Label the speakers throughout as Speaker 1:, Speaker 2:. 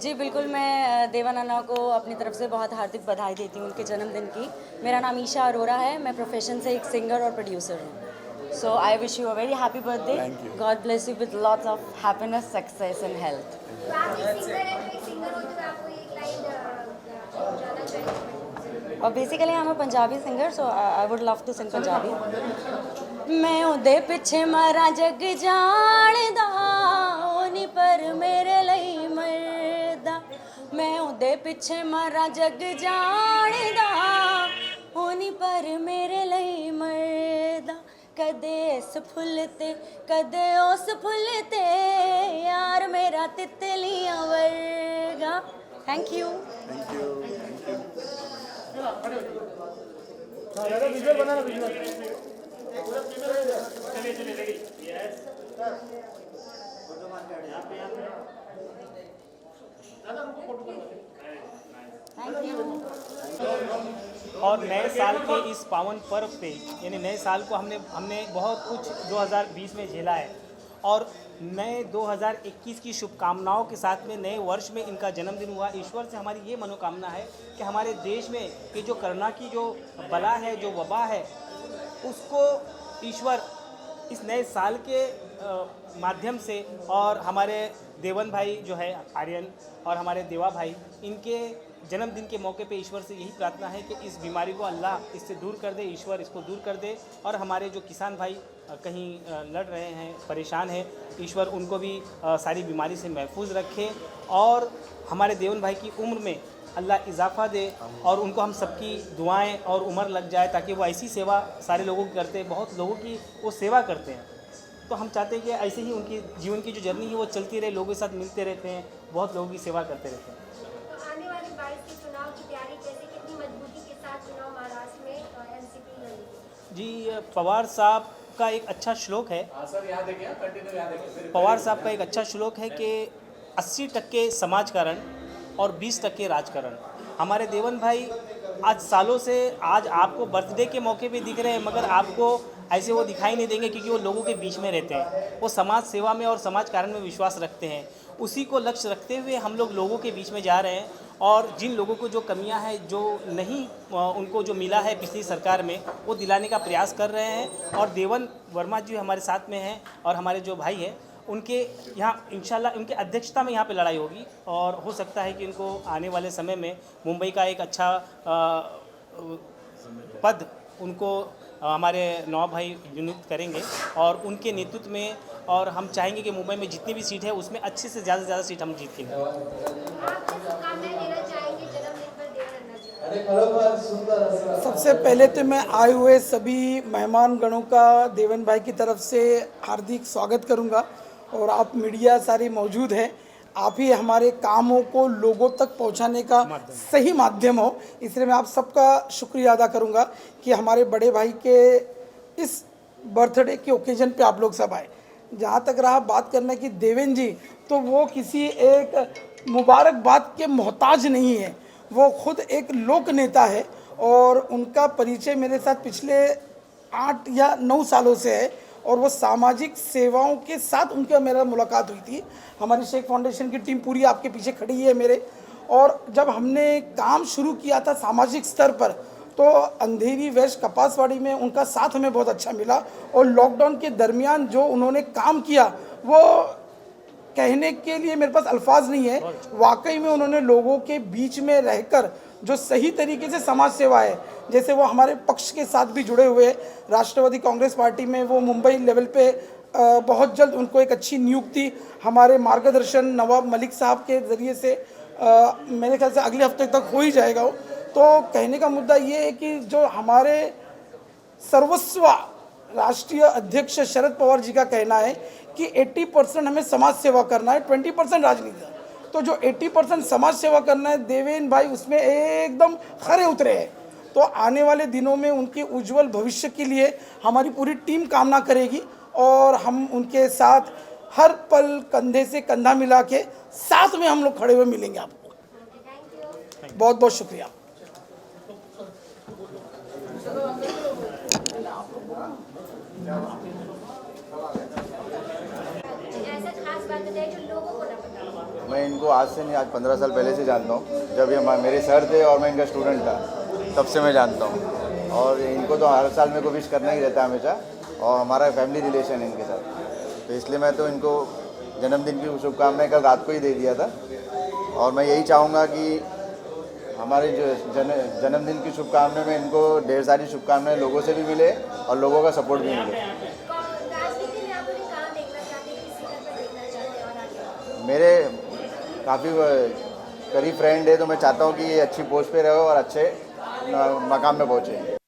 Speaker 1: जी बिल्कुल, मैं देवानंदा को अपनी तरफ से बहुत हार्दिक बधाई देती हूँ उनके जन्मदिन की। मेरा नाम ईशा अरोरा है, मैं प्रोफेशन से एक सिंगर और प्रोड्यूसर हूँ। So I wish you a very happy birthday. God bless you with lots of happiness, success and health.
Speaker 2: तो आप एक सिंगर हैं, तो एक सिंगर हो तो आपको एक लाइन जाना चाहिए।
Speaker 1: और basically I am a Punjabi singer, so I would love to sing Punjabi. मैं उहदे पिछे मरा जग जाणदा, ओ नी पर मेरे ਲਈ मरदा। मैं उहदे पिछे मरा जग जाणदा, ओ नी पर मेरे ਲਈ मरदा। कदे इस फुल ते कदे उस फुल ते, यार मेरा तितलियां वर्गा। Thank you. Thank you.
Speaker 3: और नए साल के इस पावन पर्व पे, यानी नए साल को हमने बहुत कुछ 2020 में झेला है, और नए 2021 की शुभकामनाओं के साथ में नए वर्ष में इनका जन्मदिन हुआ। ईश्वर से हमारी ये मनोकामना है कि हमारे देश में ये जो कोरोना की जो बला है, जो वबा है, उसको ईश्वर इस नए साल के माध्यम से, और हमारे देवन भाई जो है आर्यन और हमारे देवा भाई, इनके जन्मदिन के मौके पे ईश्वर से यही प्रार्थना है कि इस बीमारी को अल्लाह इससे दूर कर दे, ईश्वर इसको दूर कर दे। और हमारे जो किसान भाई कहीं लड़ रहे हैं, परेशान हैं, ईश्वर उनको भी सारी बीमारी से महफूज रखे, और हमारे देवन भाई की उम्र में अल्लाह इजाफ़ा दे, और उनको हम सबकी दुआएं और उम्र लग जाए, ताकि वो ऐसी सेवा सारे लोगों की करते हैं, बहुत लोगों की वो सेवा करते हैं। तो हम चाहते हैं कि ऐसे ही उनकी जीवन की जो जर्नी है वो चलती रहे, लोगों के साथ मिलते रहते हैं, बहुत लोगों की सेवा करते रहते हैं।
Speaker 2: तो आने वाले 22 के चुनाव की तैयारी कैसे, कितनी मजबूती के साथ चुनाव महाराष्ट्र में एनसीपी लड़ी?
Speaker 3: जी, पवार साहब का एक अच्छा श्लोक है, पवार साहब का एक अच्छा श्लोक है कि 80% समाजकारण और 20% राजकारण। हमारे देवन भाई आज सालों से, आज आपको बर्थडे के मौके पे दिख रहे हैं, मगर आपको ऐसे वो दिखाई नहीं देंगे, क्योंकि वो लोगों के बीच में रहते हैं, वो समाज सेवा में और समाज कारण में विश्वास रखते हैं। उसी को लक्ष्य रखते हुए हम लोग लोगों के बीच में जा रहे हैं, और जिन लोगों को जो कमियां हैं, जो नहीं उनको जो मिला है पिछली सरकार में, वो दिलाने का प्रयास कर रहे हैं। और देवन वर्मा जी हमारे साथ में हैं, और हमारे जो भाई हैं उनके यहाँ इंशाल्लाह उनके अध्यक्षता में यहाँ पे लड़ाई होगी, और हो सकता है कि इनको आने वाले समय में मुंबई का एक अच्छा पद उनको हमारे नौ भाई नियुक्त करेंगे, और उनके नेतृत्व में, और हम चाहेंगे कि मुंबई में जितनी भी सीट है उसमें अच्छे से ज़्यादा सीट हम जीत के लें।
Speaker 2: आप शुभकामनाएं देना चाहेंगे जन्मदिन पर देवानंदा जी?
Speaker 4: सबसे पहले तो मैं आए हुए सभी मेहमान गणों का देवन भाई की तरफ से हार्दिक स्वागत करूंगा, और आप मीडिया सारी मौजूद है, आप ही हमारे कामों को लोगों तक पहुंचाने का सही माध्यम हो, इसलिए मैं आप सबका शुक्रिया अदा करूंगा कि हमारे बड़े भाई के इस बर्थडे के ओकेजन पे आप लोग सब आए। जहाँ तक रहा बात करने की देवेन जी, तो वो किसी एक मुबारकबाद के मोहताज नहीं है, वो खुद एक लोक नेता है, और उनका परिचय मेरे साथ पिछले 8 या 9 सालों से है, और वो सामाजिक सेवाओं के साथ उनका मेरा मुलाकात हुई थी। हमारी शेख फाउंडेशन की टीम पूरी आपके पीछे खड़ी है मेरे, और जब हमने काम शुरू किया था सामाजिक स्तर पर, तो अंधेरी वेस्ट कपासवाड़ी में उनका साथ हमें बहुत अच्छा मिला, और लॉकडाउन के दरमियान जो उन्होंने काम किया वो कहने के लिए मेरे पास अल्फाज नहीं है। वाकई में उन्होंने लोगों के बीच में रहकर जो सही तरीके से समाज सेवा है, जैसे वो हमारे पक्ष के साथ भी जुड़े हुए हैं, राष्ट्रवादी कांग्रेस पार्टी में वो मुंबई लेवल पे बहुत जल्द उनको एक अच्छी नियुक्ति हमारे मार्गदर्शन नवाब मलिक साहब के ज़रिए से मेरे ख्याल से अगले हफ्ते तक हो ही जाएगा वो। तो कहने का मुद्दा ये है कि जो हमारे सर्वस्व राष्ट्रीय अध्यक्ष शरद पवार जी का कहना है कि 80% हमें समाज सेवा करना है, 20% राजनीति। तो जो 80% समाज सेवा करना है, देवेन भाई उसमें एकदम खरे उतरे हैं। तो आने वाले दिनों में उनके उज्जवल भविष्य के लिए हमारी पूरी टीम कामना करेगी, और हम उनके साथ हर पल कंधे से कंधा मिला के साथ में हम लोग खड़े हुए मिलेंगे आपको। बहुत बहुत शुक्रिया।
Speaker 2: ऐसा खास बात बताइए जो लोगों को ना पता हो।
Speaker 5: मैं इनको आज से नहीं, आज 15 साल पहले से जानता हूँ। जब ये मेरे सर थे और मैं इनका स्टूडेंट था, तब से मैं जानता हूँ। और इनको तो हर साल मेरे को विश करना ही रहता है हमेशा, और हमारा फैमिली रिलेशन है इनके साथ, तो इसलिए मैं तो इनको जन्मदिन की शुभकामनाएं कल रात को ही दे दिया था। और मैं यही चाहूँगा कि हमारे जो जन्मदिन की शुभकामनाएं में इनको ढेर सारी शुभकामनाएं लोगों से भी मिले और लोगों का सपोर्ट भी मिले।
Speaker 2: राजनीति में आप उन्हें कहाँ देखना चाहते हैं, किसी पद पर देखना चाहते हैं और आगे?
Speaker 5: मेरे काफ़ी करीब फ्रेंड है, तो मैं चाहता हूँ कि ये अच्छी पोस्ट पे रहे और अच्छे मकाम में पहुँचे।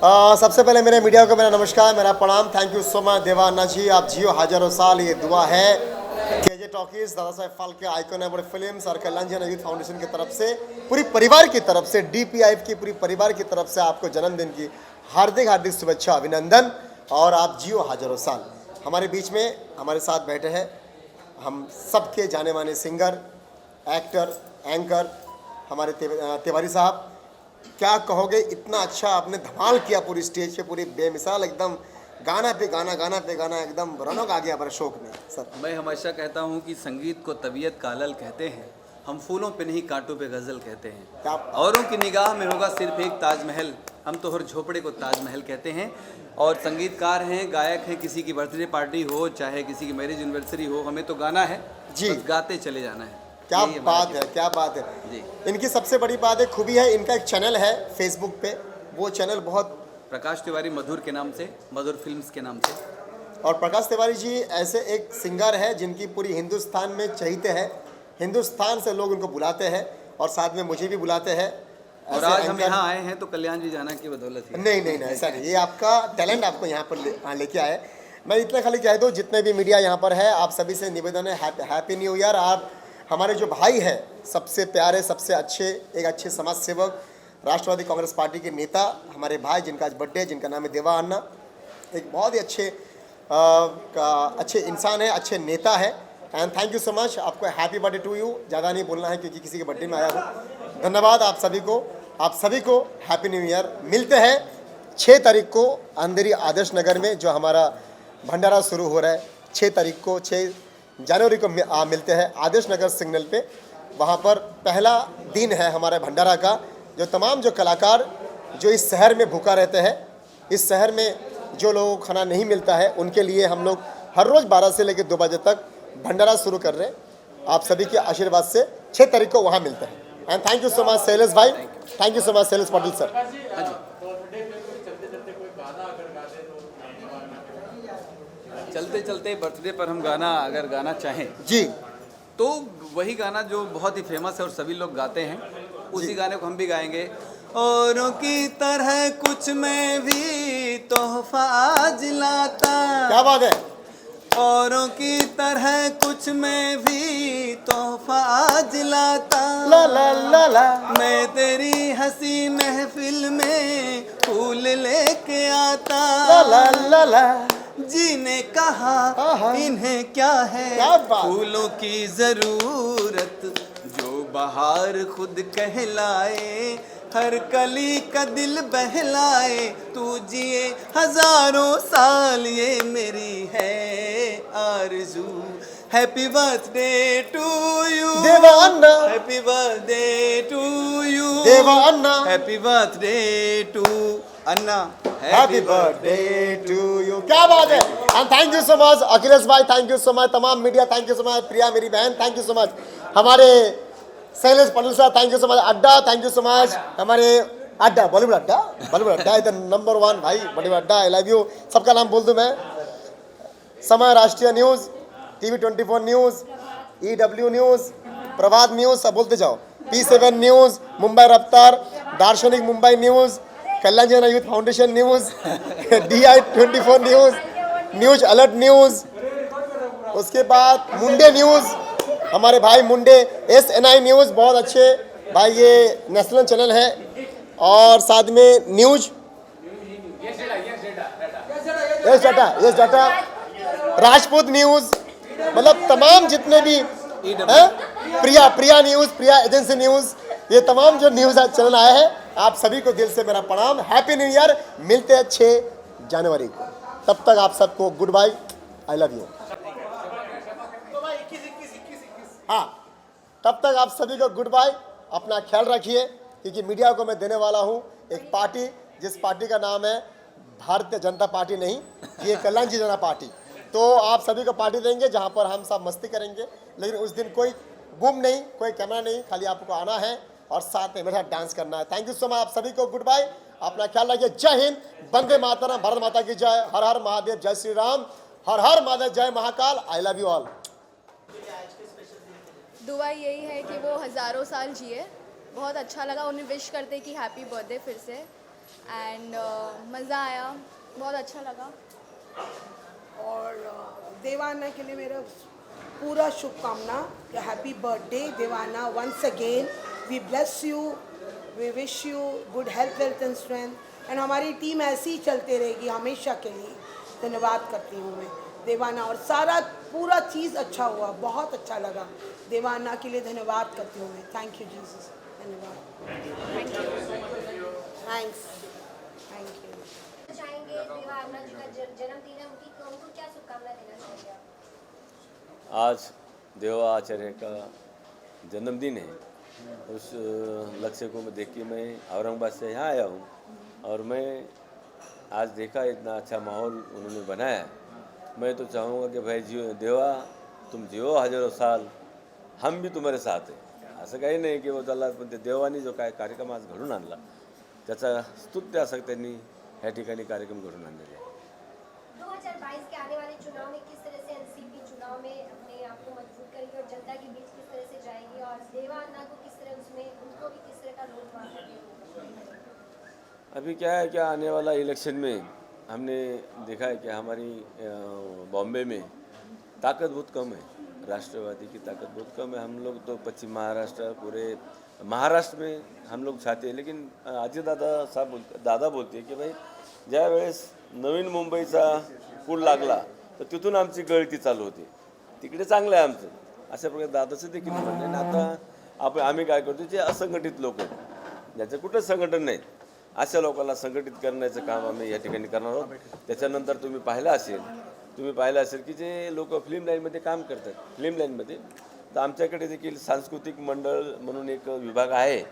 Speaker 6: सबसे पहले मेरे मीडिया को मेरा नमस्कार, मेरा प्रणाम। थैंक यू सो मच देवा अन्ना जी, आप जियो हजारों साल, ये दुआ है। KJ talkies, Dada Saheb Phalke icon award films और कल्याण जी यूथ फाउंडेशन की तरफ से, पूरी परिवार की तरफ से, DPIF की पूरी परिवार की तरफ से आपको जन्मदिन की हार्दिक हार्दिक शुभेच्छा, अभिनंदन। और आप जियो हजारों साल। हमारे बीच में हमारे साथ बैठे हैं हम सबके जाने माने सिंगर, एक्टर, एंकर हमारे तिवारी साहब। क्या कहोगे, इतना अच्छा आपने धमाल किया पूरी स्टेज पे, पूरी बेमिसाल एकदम गाना पे गाना, गाना पे गाना, एकदम रौनक आ गया हमारे शौक में सर।
Speaker 7: मैं हमेशा कहता हूँ कि संगीत को तबीयत का अलल कहते हैं, हम फूलों पे नहीं कांटों पे गज़ल कहते हैं।
Speaker 6: क्या
Speaker 7: औरों की निगाह में होगा सिर्फ एक ताजमहल, हम तो हर झोपड़े को ताजमहल कहते हैं। और संगीतकार हैं, गायक हैं, किसी की बर्थडे पार्टी हो चाहे किसी की मैरिज एनिवर्सरी हो, हमें तो गाना है
Speaker 6: जी।
Speaker 7: बस गाते चले जाना है।
Speaker 6: क्या
Speaker 7: यही हमारा
Speaker 6: बात है, क्या बात है
Speaker 7: जी।
Speaker 6: इनकी सबसे बड़ी बात है, खूबी है, इनका एक चैनल है फेसबुक पे, वो चैनल बहुत,
Speaker 7: प्रकाश तिवारी मधुर के नाम से, मधुर फिल्म्स के नाम से।
Speaker 6: और प्रकाश तिवारी जी ऐसे एक सिंगर है जिनकी पूरी हिंदुस्तान में चहीते हैं, हिंदुस्तान से लोग उनको बुलाते हैं और साथ में मुझे भी बुलाते हैं।
Speaker 7: और
Speaker 6: ऐसे
Speaker 7: आज हम
Speaker 6: एंकर-
Speaker 7: यहाँ आए हैं तो कल्याण जी जाना की बदौलत ही।
Speaker 6: नहीं नहीं नहीं, ऐसा नहीं, ये आपका टैलेंट आपको यहाँ पर लेके आए। मैं इतना खाली कह दूँ, जितने भी मीडिया यहाँ पर है, आप सभी से निवेदन है, हैप्पी न्यू ईयर। आप हमारे जो भाई हैं, सबसे प्यारे, सबसे अच्छे, एक अच्छे समाज सेवक, राष्ट्रवादी कांग्रेस पार्टी के नेता, हमारे भाई जिनका आज बर्थडे, जिनका नाम है देवा अन्ना, एक बहुत ही अच्छे इंसान है, अच्छे नेता है। And thank you so much, आपको हैप्पी बर्थडे टू यू। ज़्यादा नहीं बोलना है क्योंकि किसी के बर्थडे में आया हूँ। धन्यवाद आप सभी को हैप्पी न्यू ईयर। मिलते हैं 6 तारीख को अंधेरी आदर्श नगर में, जो हमारा भंडारा शुरू हो रहा है। 6 तारीख को, 6 जनवरी को मिलते हैं आदर्श नगर सिग्नल पे। वहाँ पर पहला दिन है हमारे भंडारा का। जो तमाम जो कलाकार जो इस शहर में भूखा रहते हैं, इस शहर में जो लोगों को खाना नहीं मिलता है, उनके लिए हम लोग हर रोज़ 12 से लेकर 2 बजे तक भंडारा शुरू कर रहे हैं। आप सभी के आशीर्वाद से 6 तारीख को वहाँ मिलते हैं। And thank you so much Shailesh भाई, thank you so much Shailesh Patil sir.
Speaker 7: चलते चलते बर्थडे पर हम गाना अगर गाना चाहें
Speaker 6: जी,
Speaker 7: तो वही गाना जो बहुत ही फेमस है और सभी लोग गाते हैं, उसी गाने को हम भी गाएंगे। औरों की तरह कुछ मैं भी तोहफा आज लाता,
Speaker 6: क्या बात है।
Speaker 7: औरों की तरह कुछ मैं भी तोहफा आज लाता,
Speaker 6: ला ला ला ला,
Speaker 7: मैं तेरी हंसी महफिल में फूल लेके आता,
Speaker 6: ला ला ला ला।
Speaker 7: जी ने कहा इन्हें क्या है
Speaker 6: क्या बात।
Speaker 7: फूलों की जरूरत, जो बहार खुद कहलाए, हर कली का दिल बहलाए, तू जिए हजारों साल, ये मेरी है आरज़ू। Happy birthday to you
Speaker 6: Deva Anna,
Speaker 7: happy birthday to you
Speaker 6: Deva Anna,
Speaker 7: happy birthday to Anna,
Speaker 6: happy birthday to you. क्या बात है। And thank you so much Akhilesh भाई, थैंक यू सो मच तमाम media, thank you so much Priya मेरी बहन, थैंक यू सो मच हमारे शैलेश पाटिल साहब, thank you so much अड्डा, थैंक यू सो मच हमारे अड्डा, बॉलीवुड अड्डा इधर नंबर 1 भाई, बॉलीवुड अड्डा, आई लव यू। सबका नाम बोल दूं मैं, Samay Rashtriya news, TV 24 news, EW news, Prabhat news, सब बोलते जाओ, P7 news, Mumbai Raftaar, Darshanik Mumbai news, Kalyan ji youth foundation news, DI 24 news, news alert news, उसके बाद मुंडे न्यूज़, हमारे भाई मुंडे, SNI न्यूज़, बहुत अच्छे भाई, ये नेशनल चैनल है। और साथ में news yes data, Rajput news, मतलब तमाम जितने भी हैं, प्रिया न्यूज़, प्रिया एजेंसी न्यूज़, ये तमाम जो न्यूज़ चैनल आए हैं, आप सभी को दिल से मेरा प्रणाम, हैप्पी न्यू ईयर। मिलते हैं 6 जनवरी को, तब तक आप सबको goodbye, I love you. हाँ, तब तक आप सभी को गुड बाय, अपना ख्याल रखिए, क्योंकि मीडिया को मैं देने वाला हूँ एक पार्टी, जिस पार्टी का नाम है भारतीय जनता पार्टी नहीं, ये कल्याण जी जनता पार्टी। तो आप सभी को पार्टी देंगे जहाँ पर हम सब मस्ती करेंगे, लेकिन उस दिन कोई बूम नहीं, कोई कैमरा नहीं, खाली आपको आना है और साथ में मेरे साथ डांस करना है। थैंक यू सो मच, आप सभी को गुड बाय, अपना ख्याल रखिए। जय हिंद, वंदे मातरम, भारत माता की जय, हर हर महादेव, जय श्री राम, हर हर महादेव, जय महाकाल, आई लव यू ऑल।
Speaker 8: दुआ यही है कि वो हज़ारों साल जिए। बहुत अच्छा लगा, उन्हें विश करते कि हैप्पी बर्थडे फिर से। एंड मज़ा आया, बहुत अच्छा लगा।
Speaker 9: और देवाना के लिए मेरा पूरा शुभकामना। Happy birthday Devana, once again we bless you, we wish you good health, wealth and strength. And हमारी टीम ऐसी ही चलते रहेगी हमेशा के लिए। धन्यवाद करती हूँ मैं देवाना, और सारा पूरा चीज़ अच्छा हुआ, बहुत अच्छा लगा। देवाना के लिए धन्यवाद करती हूँ मैं। थैंक यू जीसस, धन्यवाद, थैंक्स, थैंक यू।
Speaker 2: चाहेंगे देवाना जी का जन्मदिन है, उनको क्या शुभकामना देना चाहेंगे आप?
Speaker 10: आज देवा आचार्य का जन्मदिन है। उस लक्ष्य को मैं देख के मैं औरंगाबाद से यहाँ आया हूँ, और मैं आज देखा इतना अच्छा माहौल उन्होंने बनाया है। मैं तो चाहूँगा कि भाई जियो देवा, तुम जियो हजारों साल, हम भी तुम्हारे साथ आहे। असं काही नाही की त्याला पण ते देवानी जो काय कार्यक्रम आज घडून आणला त्याचा स्तुत्य असं त्यांनी ह्या ठिकाणी कार्यक्रम घडून आणलेले आहे।
Speaker 2: 2022 के आने वाले चुनाव में किस तरह से एनसीपी चुनाव में अपने आप को मजबूत करेगी और जनता के बीच किस तरह से जाएगी, और देवाना को किस तरह उसमें उनको भी किस तरह का रोल मार?
Speaker 10: अभी क्या है, क्या आने वाला इलेक्शन में हमने देखा है कि हमारी बॉम्बे में ताकत बहुत कम है, राष्ट्रवादी की ताकत बहुत कम है। हम लोग तो पश्चिम महाराष्ट्र, पूरे महाराष्ट्र में हम लोग चाहते हैं, लेकिन अजय दादा बोलते हैं की भाई ज्या वेळेस नवीन मुंबईचा पूल लागला तर तिथून आमची गळती चालू होती, तिकडे चांगलं आहे आमचं, अशा प्रकारे दादाचं देखील म्हणणं आहे। आता आम्ही काय करतो, जे असंघटित लोक आहेत, ज्याचं कुठं संघटन नाही, अशा लोकांना संघटित करण्याचं काम आम्ही या ठिकाणी करणार आहोत। त्याच्यानंतर तुम्ही पाहिलं असेल की जे लोक फिल्म लाईनमध्ये काम करतात, फिल्म लाईनमध्ये तर आमच्याकडे देखील सांस्कृतिक मंडळ म्हणून एक विभाग आहे,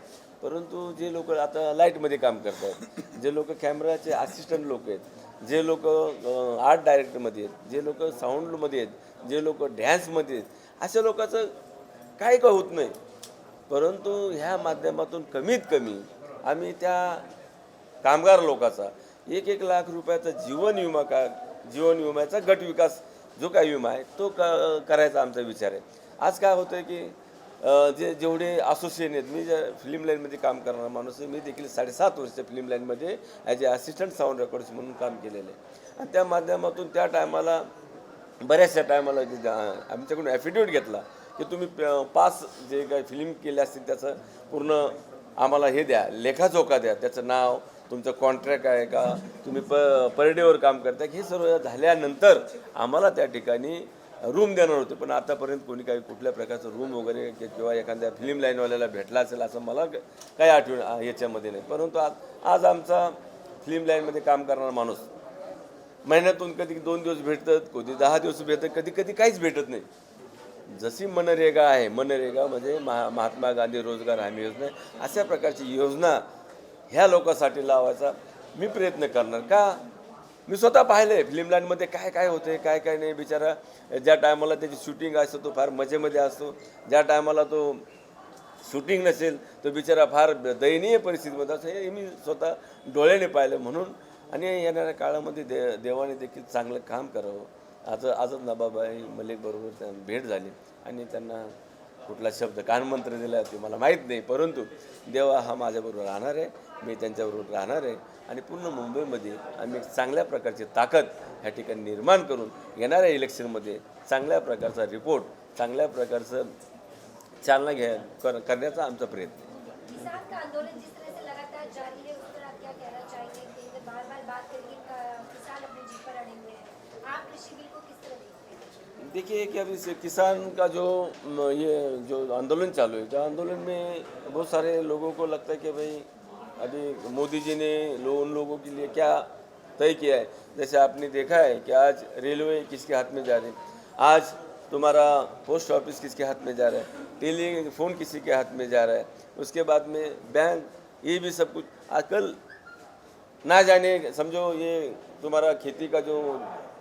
Speaker 10: परंतु जे लोक आता लाईटमध्ये काम करतात, जे लोक कॅमेराचे असिस्टंट लोक आहेत, जे लोक आर्ट डायरेक्टरमध्ये आहेत, जे लोक साऊंडमध्ये आहेत, जे लोक डॅन्समध्ये आहेत, अशा लोकांचं काही का होत नाही। परंतु ह्या माध्यमातून कमीत कमी आम्ही त्या कामगार लोकांचा 1-1 लाख रुपयाचा जीवन विम्याचा गट विकास जो काही विमा आहे तो करायचा आमचा विचार आहे। आज काय होतं की जेवढे असोसिएशन आहेत, मी ज्या फिल्म लाईनमध्ये काम करणारा माणूस आहे, मी देखील 7.5 वर्ष फिल्म लाईनमध्ये as a assistant sound records म्हणून काम केलेलं आहे। आणि त्या माध्यमातून त्या टायमाला बऱ्याचशा टायमाला आमच्याकडून ॲफिडेविट घेतला की तुम्ही 5 जे काही फिल्म केले असतील त्याचं पूर्ण आम्हाला हे द्या, लेखाजोखा द्या, त्याचं नाव, तुमचं कॉन्ट्रॅक्ट आहे का, तुम्ही पर डेवर काम करता, हे सर्व झाल्यानंतर आम्हाला त्या ठिकाणी रूम देणार होते। पण आतापर्यंत कोणी काही कुठल्या प्रकारचं रूम वगैरे किंवा एखाद्या फिल्म लाईनवाल्याला भेटला असेल असं मला काही आठवण याच्यामध्ये नाही। परंतु आज आमचा फिल्म लाईनमध्ये काम करणारा माणूस महिन्यातून कधी 2 दिवस भेटतात, कधी 10 दिवस भेटतात, कधी काहीच भेटत नाही। जशी मनरेगा आहे, मनरेगा म्हणजे महात्मा गांधी रोजगार हमी योजना, अशा प्रकारची योजना ह्या लोकांसाठी लावायचा मी प्रयत्न करणार। का, मी स्वतः पाहिलं आहे फिल्म लाईनमध्ये काय काय होते, काय काय नाही। बिचारा ज्या टायमाला त्याची शूटिंग असतो तो फार मजेमध्ये असतो, ज्या टायमाला तो शूटिंग नसेल तो बिचारा फार दयनीय परिस्थितीमध्ये असतो, हे मी स्वतः डोळ्याने पाहिलं। म्हणून आणि येणाऱ्या काळामध्ये देवाने देखील चांगलं काम करावं। आजच नवाबाई मलिक बरोबर भेट झाली आणि त्यांना कुठला शब्द कानमंत्र दिला ते मला माहीत नाही, परंतु देवा हा माझ्याबरोबर राहणार आहे, मी त्यांच्याबरोबर राहणार आहे आणि पूर्ण मुंबईमध्ये आम्ही चांगल्या प्रकारची ताकद ह्या ठिकाणी निर्माण करून येणाऱ्या इलेक्शनमध्ये चांगल्या प्रकारचा रिपोर्ट, चांगल्या प्रकारचं चालना करण्याचा आमचा प्रयत्न आहे।
Speaker 2: किसान का आंदोलन जिस तरह से लगातार जारी है, उस पर आप क्या कहना चाहेंगे? कि बार-बार बात करेंगे किसान अपनी जीत पर अड़े हुए हैं, आप कृषि बिल को किस तरह देखते हैं?
Speaker 10: देखिए कि अभी से किसान का जो आंदोलन चालू है, जो आंदोलन में बहुत सारे लोगों को लगता है कि भाई अभी मोदी जी ने उन लोगों के लिए क्या तय किया है। जैसे आपने देखा है कि आज रेलवे किसके हाथ में जा रही है, आज तुम्हारा पोस्ट ऑफिस किसके हाथ में जा रहा है, टेलीफोन किसी के हाथ में जा रहा है, उसके बाद में बैंक, ये भी सब कुछ आजकल ना जाने, समझो ये तुम्हारा खेती का जो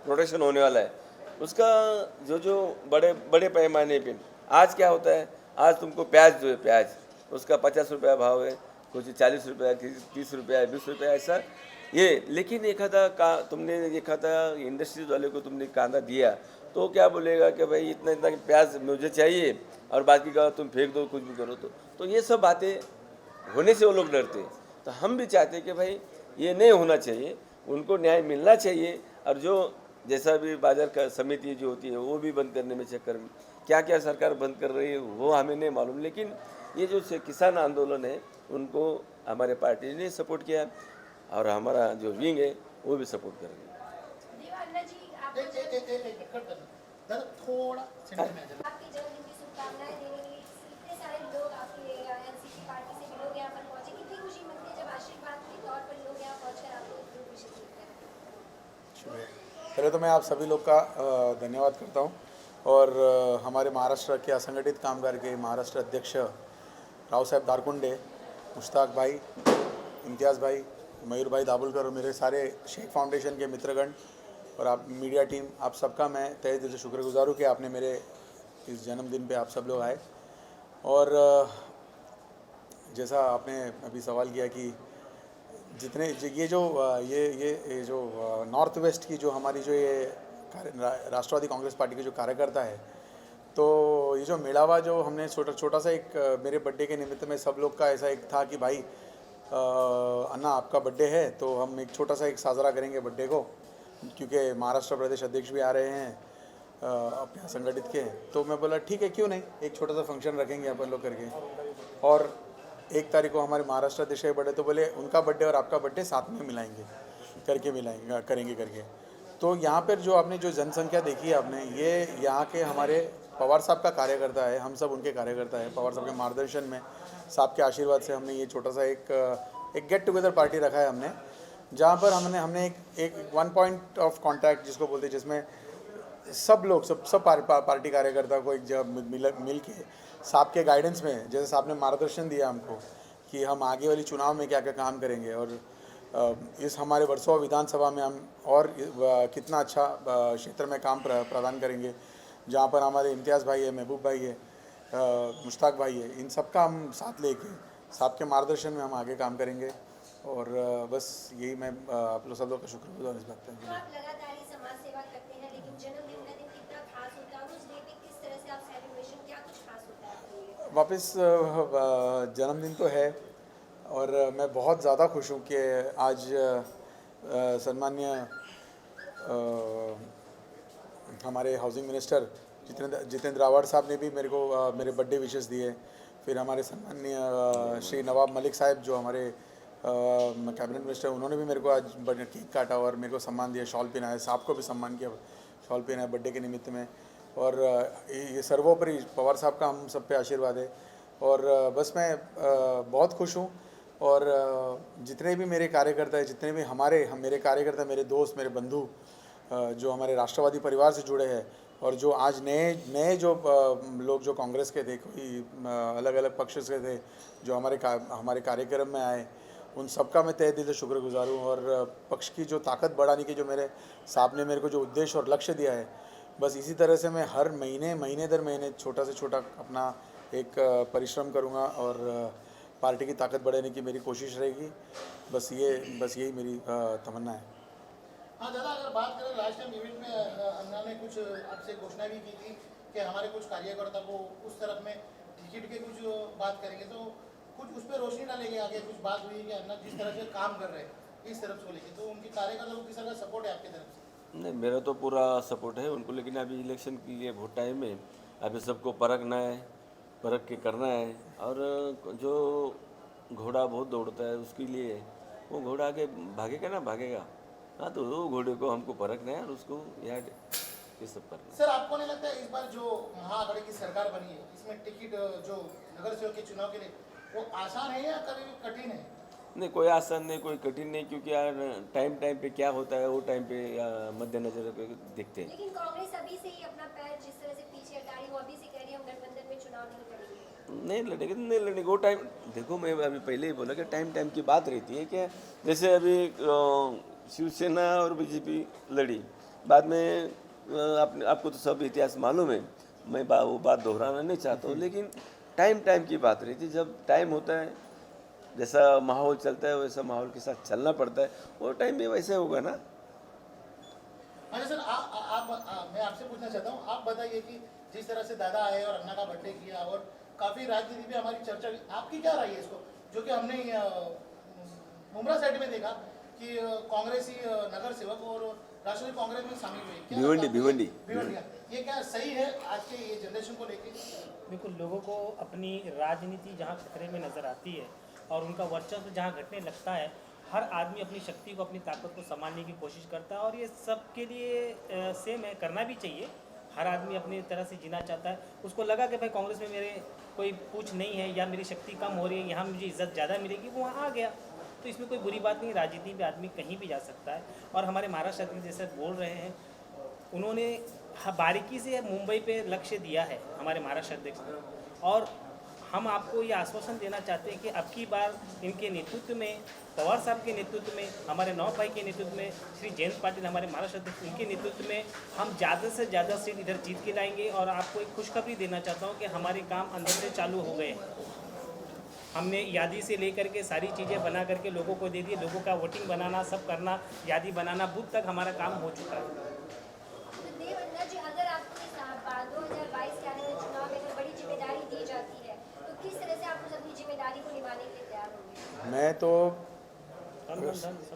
Speaker 10: प्रोडक्शन होने वाला है उसका जो बड़े बड़े पैमाने पे आज क्या होता है, आज तुमको प्याज जो है, प्याज उसका 50 रुपया भाव है, कुछ 40 रुपया, 30 रुपया, 20 रुपया ऐसा ये। लेकिन तुमने एखादा इंडस्ट्रीज वाले को तुमने कांदा दिया तो क्या बोलेगा कि भाई इतना इतना प्याज मुझे चाहिए और बाकी का तुम फेंक दो, कुछ भी करो। तो ये सब बातें होने से वो लोग डरते हैं। तो हम भी चाहते हैं कि भाई ये नहीं होना चाहिए, उनको न्याय मिलना चाहिए। और जो जैसा भी बाजार का समिति जो होती है वो भी बंद करने में चक्कर में क्या क्या सरकार बंद कर रही है वो हमें नहीं मालूम, लेकिन ये जो किसान आंदोलन है उनको हमारे पार्टी ने सपोर्ट किया और हमारा जो विंग है वो भी सपोर्ट करेंगे।
Speaker 2: देवान्ना जी, आपको
Speaker 6: एक दादा थोड़ा सेंटर में आ जाना।
Speaker 2: आपके जन्मदिन की शुभकामनाएं देने के लिए इतने सारे लोग आपके एनसीपी पार्टी से भी लोग यहाँ पर पहुंचे, कितनी खुशी मिलती है जब आशीर्वाद के तौर पर लोग यहाँ पहुंचकर आपको इतनी खुशी देते हैं?
Speaker 11: शुक्रिया। पहले तो मैं आप सभी लोग का धन्यवाद करता हूँ और हमारे महाराष्ट्र के असंगठित कामगार के महाराष्ट्र अध्यक्ष राव साहब दारकुंडे, मुश्ताक भाई, इम्तियाज़ भाई, मयूर भाई दाभोलकर और मेरे सारे शेख फाउंडेशन के मित्रगण और आप मीडिया टीम, आप सबका मैं तहे दिल से शुक्रगुजार हूँ कि आपने मेरे इस जन्मदिन पे आप सब लोग आए। और जैसा आपने अभी सवाल किया कि जितने ये जो नॉर्थ वेस्ट की जो हमारी जो ये राष्ट्रवादी कांग्रेस पार्टी के जो कार्यकर्ता है, तो ये जो मेड़ावा जो हमने छोटा सा एक मेरे बर्थडे के निमित्त में सब लोग का ऐसा एक था कि भाई अन्ना आपका बर्थडे है तो हम एक छोटा सा एक साजरा करेंगे बर्थडे को, क्योंकि महाराष्ट्र प्रदेश अध्यक्ष भी आ रहे हैं अपने संगठित के। तो मैं बोला ठीक है, क्यों नहीं, एक छोटा सा फंक्शन रखेंगे अपन लोग करके। और 1 तारीख को हमारे महाराष्ट्र अध्यक्ष का बर्थडे, तो बोले उनका बर्थडे और आपका बर्थडे साथ में करेंगे करके। तो यहाँ पर जो आपने जो जनसंख्या देखी है आपने, ये यहाँ के हमारे पवार साहब का कार्यकर्ता है, हम सब उनके कार्यकर्ता है। पवार साहब के मार्गदर्शन में, साहब के आशीर्वाद से हमने ये छोटा सा एक गेट टुगेदर पार्टी रखा है हमने, जहाँ पर हमने एक 1 पॉइंट ऑफ कॉन्टैक्ट जिसको बोलते हैं, जिसमें सब लोग सब पार्टी कार्यकर्ता को एक जगह मिल के साहब के गाइडेंस में, जैसे साहब ने मार्गदर्शन दिया हमको कि हम आगे वाली चुनाव में क्या क्या काम करेंगे और इस हमारे वर्सोवा विधानसभा में हम और कितना अच्छा क्षेत्र में काम प्रदान करेंगे, जहाँ पर हमारे इम्तियाज़ भाई है, महबूब भाई है, मुश्ताक भाई है, इन सब का हम साथ लेके साहब के मार्गदर्शन में हम आगे काम करेंगे। और बस यही मैं आप लोग सब लोग का शुक्रगुजार इस बात पर।
Speaker 2: आप लगातार ही समाज सेवा करते हैं, लेकिन जन्मदिन का दिन कितना खास होता है और उस डे पे किस तरह से आप सेलिब्रेशन, क्या कुछ खास होता है आपके लिए?
Speaker 11: वापस जन्मदिन तो है और मैं बहुत ज़्यादा खुश हूँ कि आज सन्मान्य हमारे हाउसिंग मिनिस्टर जितेंद्र रावत साहब ने भी मेरे को मेरे बर्थडे विशेस दिए। फिर हमारे सम्माननीय श्री नवाब मलिक साहब जो हमारे कैबिनेट मिनिस्टर, उन्होंने भी मेरे को आज केक काटा और मेरे को सम्मान दिया, शॉल पहनाया, साहब को भी सम्मान किया, शॉल पहनाया बर्थडे के निमित्त में। और ये सर्वोपरि पवार साहब का हम सब पे आशीर्वाद है। और बस मैं बहुत खुश हूँ। और जितने भी मेरे कार्यकर्ता हैं, जितने भी मेरे कार्यकर्ता, मेरे दोस्त, मेरे बंधु जो हमारे राष्ट्रवादी परिवार से जुड़े हैं और जो आज नए जो लोग जो कांग्रेस के थे, कोई अलग अलग पक्ष से थे, जो हमारे कार्यक्रम में आए, उन सबका मैं तहे दिल से शुक्रगुजार हूँ। और पक्ष की जो ताकत बढ़ाने की जो मेरे साहब ने मेरे को जो उद्देश्य और लक्ष्य दिया है, बस इसी तरह से मैं हर महीने दर महीने छोटा से छोटा अपना एक परिश्रम करूँगा और पार्टी की ताकत बढ़ाने की मेरी कोशिश रहेगी। बस यही मेरी तमन्ना है।
Speaker 6: हाँ दादा, अगर बात करें लास्ट टाइम इवेंट में अन्ना ने कुछ आपसे घोषणा भी की थी कि हमारे कुछ कार्यकर्ता को उस तरफ में टिकट के कुछ बात करेंगे, तो कुछ उस पर रोशनी डालेंगे, आगे कुछ बात हुई कि अन्ना जिस तरह से काम कर रहे हैं इस तरफ से लेके, तो उनके कार्यकर्ता को किस तरह का सपोर्ट है आपकी तरफ से?
Speaker 10: नहीं, मेरा तो पूरा सपोर्ट है उनको, लेकिन अभी इलेक्शन के लिए बहुत टाइम है, अभी सबको परख के करना है। और जो घोड़ा बहुत दौड़ता है उसके लिए वो घोड़ा आगे भागेगा। हाँ, तो वो घोड़े को हमको परखना है और उसको याद ये सब करना है।
Speaker 6: सर, आपको नहीं लगता है इस बार जो महाआघाड़ी की सरकार बनी है, इसमें टिकट जो नगर सेवक के चुनाव के लिए वो आसान है या कभी कठिन है?
Speaker 10: नहीं, कोई आसान नहीं, कोई कठिन नहीं, क्योंकि यार टाइम पे क्या होता है वो टाइम पे मद्देनजर देखते हैं।
Speaker 2: लेकिन कांग्रेस अभी से ही अपना पैर जिस तरह से पीछे हटा रही है, वो अभी से कह रही है हम गठबंधन में चुनाव नहीं लड़ेंगे।
Speaker 10: नहीं लड़ेंगे वो टाइम। देखो, मैं अभी पहले ही बोला कि टाइम की बात रहती है कि जैसे अभी शिवसेना और बीजेपी लड़ी, बाद में आपको तो सब इतिहास मालूम है, मैं वो बात दोहराना नहीं चाहता हूँ, लेकिन टाइम की बात रहती है। जब टाइम होता है, जैसा माहौल चलता है वैसा माहौल के साथ चलना पड़ता है, वो टाइम में वैसे होगा ना।
Speaker 6: अच्छा सर, मैं आपसे पूछना चाहता हूँ, आप बताइए कि जिस तरह से दादा आए और अन्ना का बर्थडे किया और काफ़ी राजनीति में हमारी चर्चा हुई, आपकी क्या राय है इसको, जो कि हमने मुमरा साइड में देखा
Speaker 12: कि कांग्रेसी नगर सेवक और राष्ट्रीय कांग्रेस में शामिल हुए, क्या
Speaker 10: भिवंडी
Speaker 12: लगता है?
Speaker 10: भिवंडी
Speaker 12: भिवंडिया, ये क्या सही है आज के ये जनरेशन को लेके?
Speaker 3: बिल्कुल, लोगों को अपनी राजनीति जहाँ खतरे में नज़र आती है और उनका वर्चस्व जहाँ घटने लगता है, हर आदमी अपनी शक्ति को, अपनी ताकत को संभालने की कोशिश करता है और ये सबके लिए सेम है, करना भी चाहिए। हर आदमी अपनी तरह से जीना चाहता है। उसको लगा कि भाई कांग्रेस में मेरे कोई पूछ नहीं है या मेरी शक्ति कम हो रही है, यहाँ मुझे इज्जत ज़्यादा मिलेगी, वो वहाँ आ गया। तो इसमें कोई बुरी बात नहीं, राजनीति में आदमी कहीं भी जा सकता है। और हमारे महाराष्ट्र अध्यक्ष जैसे बोल रहे हैं, उन्होंने बारीकी से मुंबई पे लक्ष्य दिया है हमारे महाराष्ट्र अध्यक्ष ने, और हम आपको ये आश्वासन देना चाहते हैं कि अब की बार इनके नेतृत्व में, पवार साहब के नेतृत्व में, हमारे नौ भाई के नेतृत्व में, श्री जयंत पाटिल हमारे महाराष्ट्र अध्यक्ष, उनके नेतृत्व में हम ज़्यादा से ज़्यादा सीट इधर जीत के लाएंगे। और आपको एक खुशखबरी देना चाहता हूँ कि हमारे काम अंदर से चालू हो गए हैं। हमने यादी से लेकर के सारी चीज़ें बना करके लोगों को दे दी। लोगों का वोटिंग बनाना, सब करना, यादी बनाना, बूथ तक हमारा काम हो चुका है।
Speaker 2: तो देव अन्ना जी, अगर आपको इस 2022 के आने वाले चुनाव में अगर बड़ी जिम्मेदारी दी जाती है, तो किस तरह से आप उस अपनी जिम्मेदारी को निभाने के लिए तैयार होंगे?
Speaker 11: मैं तो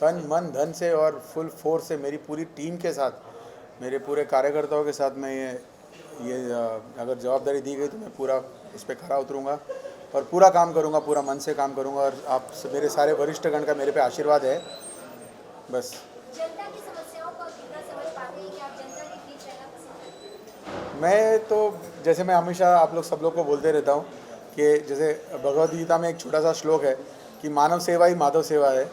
Speaker 11: तन मन धन से और फुल फोर्स से मेरी पूरी टीम के साथ, मेरे पूरे कार्यकर्ताओं के साथ मैं ये अगर जवाबदारी दी गई तो मैं पूरा इस पर खरा उतरूँगा और पूरा काम करूँगा, पूरा मन से काम करूँगा। और आप मेरे सारे वरिष्ठगण का मेरे पे आशीर्वाद है। बस
Speaker 2: जनता की समस्याओं को कितना समझ पाते हैं कि आप जनता के बीच रहना पसंद करते हैं?
Speaker 11: मैं तो जैसे मैं हमेशा आप लोग सब लोग को बोलते रहता हूँ कि जैसे भगवद गीता में एक छोटा सा श्लोक है कि मानव सेवा ही माधव सेवा है।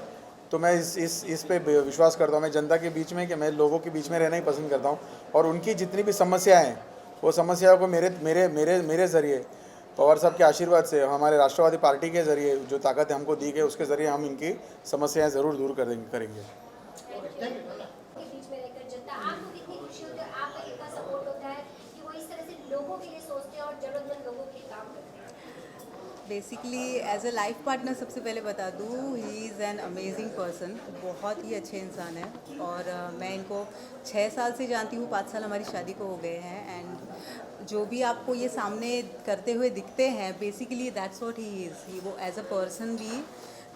Speaker 11: तो मैं इस पे विश्वास करता हूँ, मैं जनता के बीच में, कि मैं लोगों के बीच में रहना ही पसंद करता हूँ। और उनकी जितनी भी समस्याएं हैं, वो समस्याओं को मेरे ज़रिए, पवार साहब के आशीर्वाद से, हमारे राष्ट्रवादी पार्टी के ज़रिए जो ताकत हमको दी गई, उसके ज़रिए हम इनकी समस्याएं ज़रूर दूर करेंगे।
Speaker 2: के बीच में रहकर जनता आपको कितनी खुशी होती है, आपका कितना सपोर्ट होता है कि वो इस तरह से लोगों के लिए सोचते हैं और जरूरतमंद लोगों के काम करते हैं?
Speaker 13: Basically as a life partner सबसे पहले बता दूँ, he is an amazing person, बहुत ही अच्छे इंसान है। और मैं इनको 6 साल से जानती हूँ, 5 साल हमारी शादी को हो गए हैं। एंड जो भी आपको ये सामने करते हुए दिखते हैं, basically that's what he is. वो एज अ पर्सन भी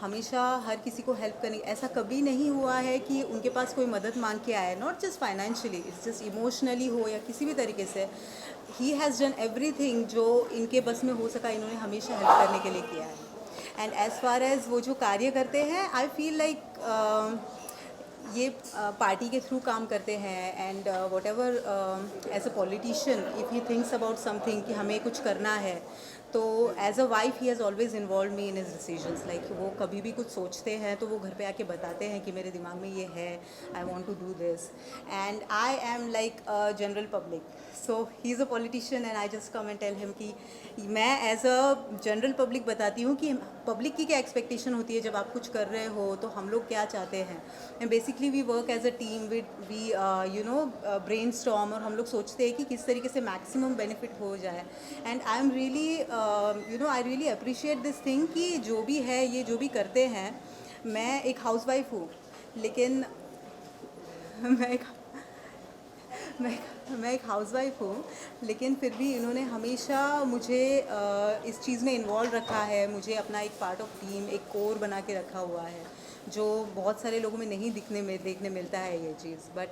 Speaker 13: हमेशा हर किसी को हेल्प करने, ऐसा कभी नहीं हुआ है कि उनके पास कोई मदद मांग के आया है, not just financially, it's just emotionally हो या किसी भी तरीके से। ही हैज़ डन एवरीथिंग जो इनके बस में हो सका, इन्होंने हमेशा हेल्प करने के लिए किया है। एंड एज़ फार एज़ वो जो कार्य करते हैं, आई फील लाइक ये पार्टी के थ्रू काम करते हैं। And whatever as a politician, if he thinks about something कि हमें कुछ करना है, तो as a wife he has always involve me in his decisions. Like वो कभी भी कुछ सोचते हैं तो वो घर पे आके बताते हैं कि मेरे दिमाग में ये है, I want to do this. And I am like a general public, so he is a politician and I just come and tell him कि मैं एज अ जनरल पब्लिक बताती हूँ कि पब्लिक की क्या एक्सपेक्टेशन होती है जब आप कुछ कर रहे हो, तो हम लोग क्या चाहते हैं। And basically we work as a team, we brainstorm, और हम लोग सोचते हैं कि किस तरीके से मैक्सिमम बेनिफिट हो जाए। And I am really I really appreciate this thing कि जो भी है, ये जो भी करते हैं। मैं एक हाउसवाइफ हूँ, लेकिन मैं एक हाउसवाइफ हूँ, लेकिन फिर भी इन्होंने हमेशा मुझे इस चीज़ में इन्वॉल्व रखा है। मुझे अपना एक पार्ट ऑफ टीम, एक कोर बना के रखा हुआ है, जो बहुत सारे लोगों में नहीं देखने मिलता है ये चीज़। But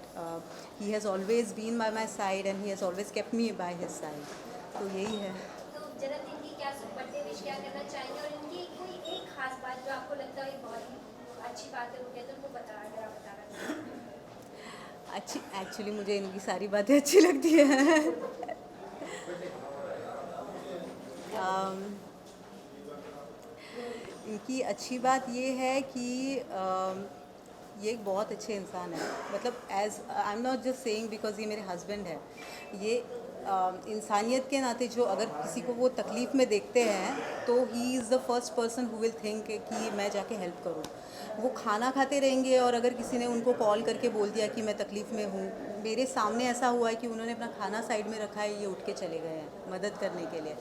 Speaker 13: he has always been by my side and he has always kept me by his side. तो यही है।
Speaker 2: तो जन्मदिन की क्या बर्थडे विश क्या करना चाहेंगे, और इनकी कोई एक खास बात जो आपको लगता है बहुत ही अच्छी बात है उनके, तो उनको अगर आप बताना चाहें?
Speaker 13: अच्छी, एक्चुअली मुझे इनकी सारी बातें अच्छी लगती हैं। इनकी अच्छी बात ये है कि ये एक बहुत अच्छे इंसान है। मतलब as I am not just saying because ये मेरे हस्बैंड है, ये इंसानियत के नाते जो अगर किसी को वो तकलीफ़ में देखते हैं, तो he is the first person who will think कि मैं जाके हेल्प करूं। वो खाना खाते रहेंगे और अगर किसी ने उनको कॉल करके बोल दिया कि मैं तकलीफ़ में हूँ, मेरे सामने ऐसा हुआ है कि उन्होंने अपना खाना साइड में रखा है, ये उठ के चले गए हैं मदद करने के लिए।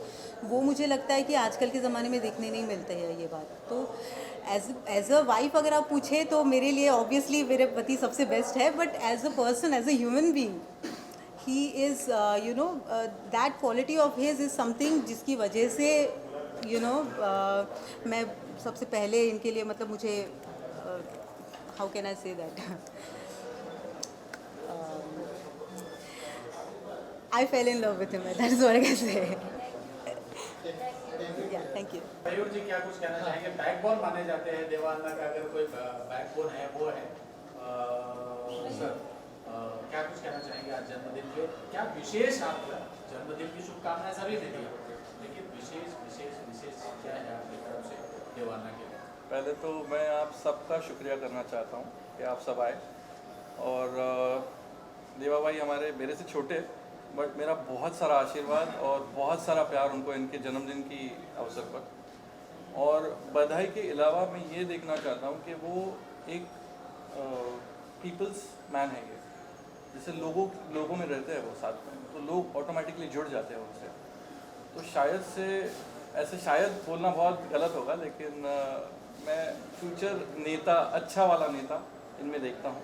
Speaker 13: वो मुझे लगता है कि आजकल के ज़माने में देखने नहीं मिलते हैं ये बात। तो एज अ वाइफ अगर आप पूछे तो मेरे लिए ऑब्वियसली मेरे पति सबसे बेस्ट है, but as a person, as a human being, he is that quality of his is something जिसकी वजह से मैं सबसे पहले इनके लिए, मतलब मुझे how can I say that, I fell in love with him. That's what I can say. Yeah, thank you.
Speaker 12: मयूर जी क्या कुछ कहना चाहेंगे? बैकबोन माने जाते हैं देवान्ना का, अगर कोई बैकबोन है वो है सर। क्या कुछ कहना चाहेंगे आज जन्मदिन पे? क्या विशेष आपका जन्मदिन की शुभकामनाएं सभी ने दी, लेकिन विशेष विशेष विशेष क्या है आपकी तरफ से देवान्ना के लिए?
Speaker 14: पहले तो मैं आप सबका शुक्रिया करना चाहता हूँ कि आप सब आए, और देवा भाई हमारे मेरे से छोटे, बट मेरा बहुत सारा आशीर्वाद और बहुत सारा प्यार उनको इनके जन्मदिन की अवसर पर। और बधाई के अलावा मैं ये देखना चाहता हूँ कि वो एक पीपल्स मैन है, ये जैसे लोगों में रहते हैं वो साथ में, तो लोग ऑटोमेटिकली जुड़ जाते हैं उनसे। तो शायद से ऐसे शायद बोलना बहुत गलत होगा, लेकिन मैं फ्यूचर नेता, अच्छा वाला नेता इनमें देखता हूँ।